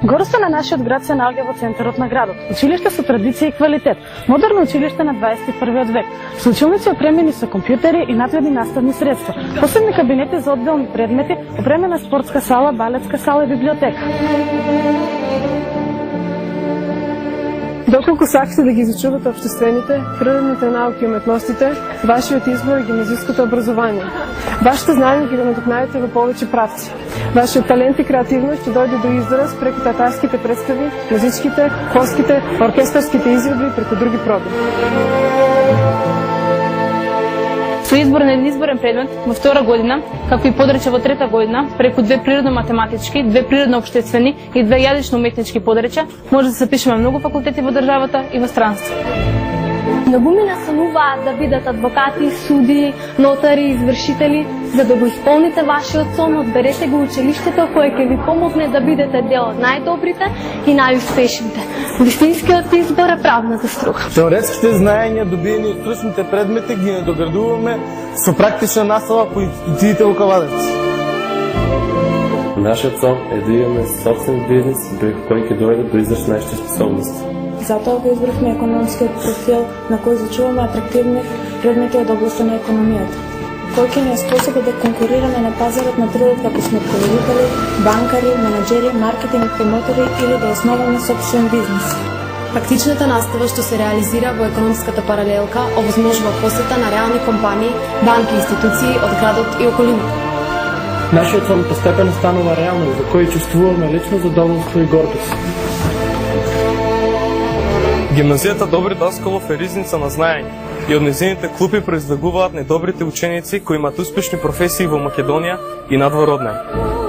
Горста на нашиот град се наоѓа во центарот на градот. Училиште со традиција и квалитет. Модерно училиште на 21 век. Со училници опремени со компјутери и напредни наставни средства. Посебни кабинети за одделни предмети, опремена спортска сала, балетска сала и библиотека. Доколку сакате да ги изучувате општествените, природните науки и уметностите, вашиот избор е гимназиското образование. Вашето знаење ќе го надокнадите во повеќе правци. Вашиот талент и креативност ќе дојде до израз преку татарските представи, музичките, хорските, оркестарските изvedби и преку други програми. Со избор на еден изборен предмет во втора година, како и подрече во трета година, преку 2 природно-математички, 2 природно-општествени и 2 јазично-уметнички подречја, може да се запишеме многу факултети во државата и во странство. Многумина сануваат да бидат адвокати, суди, нотари, извршители. За да го исполните вашиот сон, одберете го училиштето кое ќе ви помогне да бидете дел од најдобрите и најуспешните. Вистинскиот избор е правната струка. Теоретските знаења добиени од стручните предмети ги надоградуваме со практична настава по институциите во Кавадец. Нашиот сон е да имаме собствен бизнес преку кој ќе дојде до израз нашите способности. Затоа го избравме економскиот профил на кој изучуваме атрактивни предмети од областта на економијата, кој ќе ни е способен да конкурираме на пазарот на трудот како сметководители, банкари, менаџери, маркетинг промотори или да основаме собствен бизнес. Практичната настава што се реализира во економската паралелка овозможува посета на реални компании, банки и институции од градот и околината. Нашиот сон постепено станува реалност за кој чувствуваме лично задоволство и гордост. Гимназијата Добри Даскалов е ризница на знаење и од незините клупи произлегуваат најдобрите ученици кои имаат успешни професии во Македонија и надвор од неа.